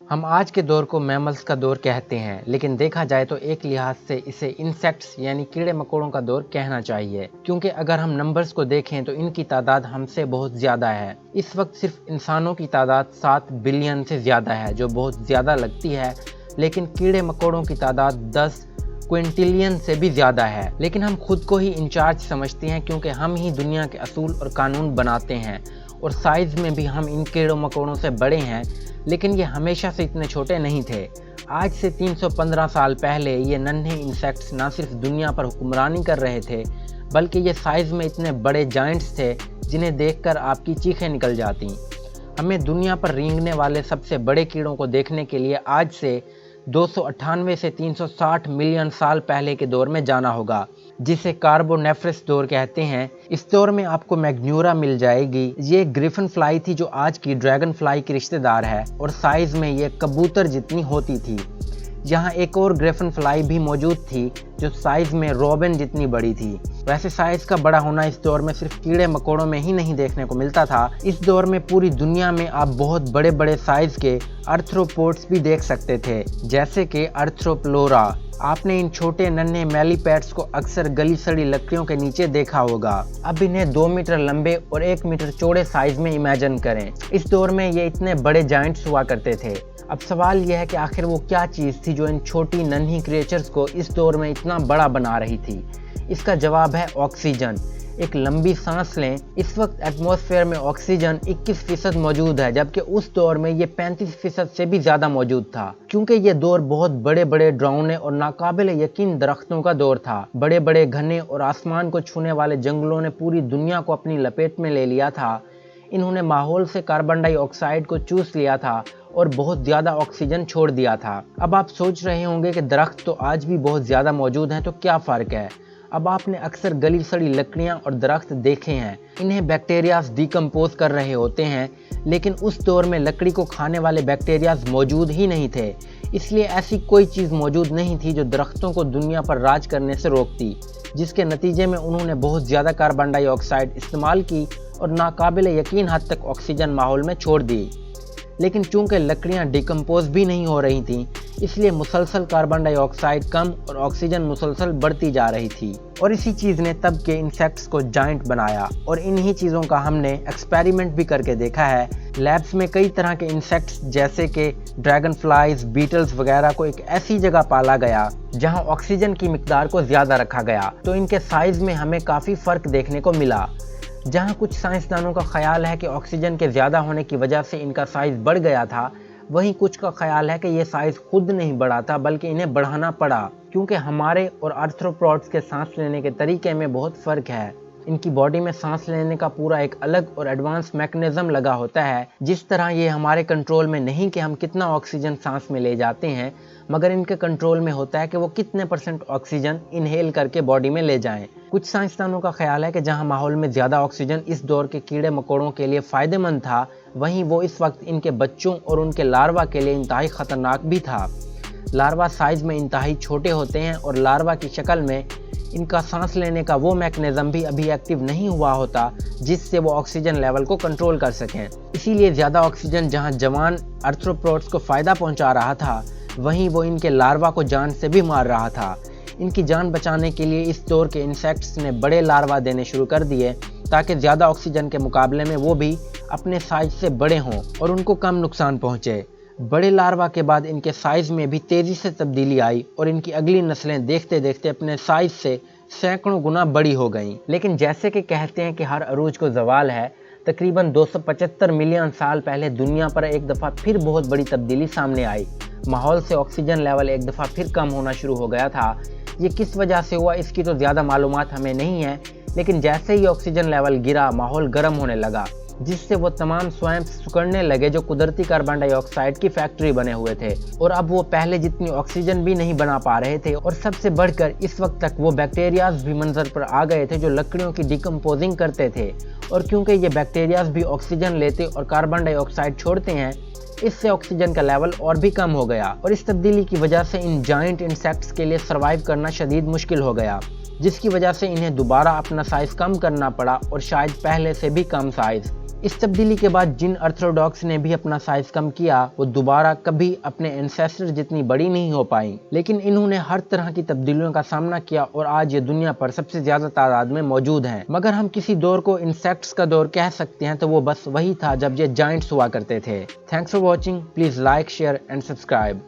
हम आज के दौर को मैमल्स का दौर कहते हैं, लेकिन देखा जाए तो एक लिहाज से इसे इंसेक्ट्स यानी कीड़े मकोड़ों का दौर कहना चाहिए, क्योंकि अगर हम नंबर्स को देखें तो इनकी तादाद हमसे बहुत ज़्यादा है। इस वक्त सिर्फ इंसानों की तादाद 7 बिलियन से ज़्यादा है, जो बहुत ज़्यादा लगती है, लेकिन कीड़े मकोड़ों की तादाद 10 क्विंटिलियन से भी ज़्यादा है। लेकिन हम खुद को ही इंचार्ज समझते हैं, क्योंकि हम ही दुनिया के असूल और कानून बनाते हैं, और साइज़ में भी हम इन कीड़ों मकोड़ों से बड़े हैं, लेकिन ये हमेशा से इतने छोटे नहीं थे। आज से 315 साल पहले ये नन्हे इंसेक्ट्स ना सिर्फ दुनिया पर हुक्मरानी कर रहे थे, बल्कि ये साइज़ में इतने बड़े जायंट्स थे जिन्हें देखकर आपकी चीखें निकल जाती। हमें दुनिया पर रेंगने वाले सबसे बड़े कीड़ों को देखने के लिए आज से 298 से 360 मिलियन साल पहले के दौर में जाना होगा, जिसे कार्बोनेफरस दौर कहते हैं। इस दौर में आपको मैग्न्यूरा मिल जाएगी। ये ग्रिफन फ्लाई थी जो आज की ड्रैगन फ्लाई की रिश्तेदार है, और साइज में ये कबूतर जितनी होती थी। यहाँ एक और ग्रिफन फ्लाई भी मौजूद थी जो साइज में रोबिन जितनी बड़ी थी। वैसे साइज का बड़ा होना इस दौर में सिर्फ कीड़े मकोड़ों में ही नहीं देखने को मिलता था। इस दौर में पूरी दुनिया में आप बहुत बड़े बड़े साइज के आर्थ्रोपोड्स भी देख सकते थे, जैसे कि आर्थ्रोप्लोरा। आपने इन छोटे नन्हे मैलीपैड्स को अक्सर गली सड़ी लकड़ियों के नीचे देखा होगा। अब इन्हें 2 मीटर लंबे और 1 मीटर चौड़े साइज में इमेजिन करें। इस दौर में ये इतने बड़े जायंट्स हुआ करते थे। अब सवाल यह है कि आखिर वो क्या चीज़ थी जो इन छोटी नन्ही क्रिएचर्स को इस दौर में इतना बड़ा बना रही थी। इसका जवाब है ऑक्सीजन। एक लंबी सांस लें। इस वक्त एटमॉस्फेयर में ऑक्सीजन 21% मौजूद है, जबकि उस दौर में ये 35% से भी ज़्यादा मौजूद था। क्योंकि ये दौर बहुत बड़े बड़े डरावने और नाकाबिल यकीन दरख्तों का दौर था। बड़े बड़े घने और आसमान को छूने वाले जंगलों ने पूरी दुनिया को अपनी लपेट में ले लिया था। इन्होंने माहौल से कार्बन डाइऑक्साइड को चूस लिया था और बहुत ज़्यादा ऑक्सीजन छोड़ दिया था। अब आप सोच रहे होंगे कि दरख्त तो आज भी बहुत ज़्यादा मौजूद हैं, तो क्या फ़र्क है। अब आपने अक्सर गली सड़ी लकड़ियाँ और दरख्त देखे हैं। इन्हें बैक्टीरियाज डिकम्पोज कर रहे होते हैं, लेकिन उस दौर में लकड़ी को खाने वाले बैक्टीरियाज मौजूद ही नहीं थे। इसलिए ऐसी कोई चीज़ मौजूद नहीं थी जो दरख्तों को दुनिया पर राज करने से रोकती, जिसके नतीजे में उन्होंने बहुत ज़्यादा कार्बन डाइऑक्साइड इस्तेमाल की और नाकाबिल यकीन हद तक ऑक्सीजन माहौल में छोड़ दी। लेकिन चूंकि लकड़ियाँ डिकम्पोज भी नहीं हो रही थीं, इसलिए मुसलसल कार्बन डाइऑक्साइड कम और ऑक्सीजन मुसलसल बढ़ती जा रही थी। और इसी चीज़ ने तब के इंसेक्ट्स को जायंट बनाया, और इन्हीं चीज़ों का हमने एक्सपेरिमेंट भी करके देखा है। लैब्स में कई तरह के इंसेक्ट्स जैसे कि ड्रैगन फ्लाइज, बीटल्स वगैरह को एक ऐसी जगह पाला गया जहां ऑक्सीजन की मिकदार को ज़्यादा रखा गया, तो इनके साइज़ में हमें काफ़ी फ़र्क देखने को मिला। जहां कुछ साइंसदानों का ख्याल है कि ऑक्सीजन के ज़्यादा होने की वजह से इनका साइज़ बढ़ गया था, वहीं कुछ का ख्याल है कि ये साइज़ खुद नहीं बढ़ा था, बल्कि इन्हें बढ़ाना पड़ा, क्योंकि हमारे और आर्थ्रोपोड्स के सांस लेने के तरीके में बहुत फ़र्क है। इनकी बॉडी में सांस लेने का पूरा एक अलग और एडवांस मैकेनिज्म लगा होता है। जिस तरह ये हमारे कंट्रोल में नहीं कि हम कितना ऑक्सीजन सांस में ले जाते हैं, मगर इनके कंट्रोल में होता है कि वो कितने % ऑक्सीजन इनहेल करके बॉडी में ले जाएं। कुछ साइंसदानों का ख्याल है कि जहां माहौल में ज़्यादा ऑक्सीजन इस दौर के कीड़े मकोड़ों के लिए फ़ायदेमंद था, वहीं वो इस वक्त इनके बच्चों और उनके लार्वा के लिए इंतहाई ख़तरनाक भी था। लार्वा साइज़ में इंतहाई छोटे होते हैं, और लार्वा की शक्ल में इनका सांस लेने का वो मैकेनिज्म भी अभी एक्टिव नहीं हुआ होता जिससे वो ऑक्सीजन लेवल को कंट्रोल कर सकें। इसीलिए ज़्यादा ऑक्सीजन जहां जवान आर्थ्रोपोड्स को फ़ायदा पहुंचा रहा था, वहीं वो इनके लार्वा को जान से भी मार रहा था। इनकी जान बचाने के लिए इस दौर के इंसेक्ट्स ने बड़े लार्वा देने शुरू कर दिए, ताकि ज़्यादा ऑक्सीजन के मुकाबले में वो भी अपने साइज से बड़े हों और उनको कम नुकसान पहुँचे। बड़े लार्वा के बाद इनके साइज़ में भी तेज़ी से तब्दीली आई, और इनकी अगली नस्लें देखते देखते अपने साइज़ से सैकड़ों गुना बड़ी हो गईं। लेकिन जैसे कि कहते हैं कि हर अरूज को ज़वाल है, तकरीबन 275 मिलियन साल पहले दुनिया पर एक दफ़ा फिर बहुत बड़ी तब्दीली सामने आई। माहौल से ऑक्सीजन लेवल एक दफ़ा फिर कम होना शुरू हो गया था। ये किस वजह से हुआ, इसकी तो ज़्यादा मालूमात हमें नहीं है, लेकिन जैसे ही ऑक्सीजन लेवल गिरा, माहौल गर्म होने लगा, जिससे वो तमाम स्वयं सिकुड़ने लगे जो कुदरती कार्बन डाइऑक्साइड की फैक्ट्री बने हुए थे, और अब वो पहले जितनी ऑक्सीजन भी नहीं बना पा रहे थे। और सबसे बढ़कर इस वक्त तक वो बैक्टीरियाज भी मंजर पर आ गए थे जो लकड़ियों की डिकम्पोजिंग करते थे, और क्योंकि ये बैक्टीरियाज भी ऑक्सीजन लेते और कार्बन डाइऑक्साइड छोड़ते हैं, इससे ऑक्सीजन का लेवल और भी कम हो गया। और इस तब्दीली की वजह से इन जायंट इंसेक्ट्स के लिए सर्वाइव करना शदीद मुश्किल हो गया, जिसकी वजह से इन्हें दोबारा अपना साइज़ कम करना पड़ा, और शायद पहले से भी कम साइज़। इस तब्दीली के बाद जिन आर्थ्रोडॉक्स ने भी अपना साइज कम किया वो दोबारा कभी अपने एंसेस्टर जितनी बड़ी नहीं हो पाई, लेकिन इन्होंने हर तरह की तब्दीलियों का सामना किया और आज ये दुनिया पर सबसे ज्यादा तादाद में मौजूद हैं। मगर हम किसी दौर को इंसेक्ट्स का दौर कह सकते हैं तो वो बस वही था जब ये जायंट्स हुआ करते थे। Thanks for watching, please like, share and subscribe.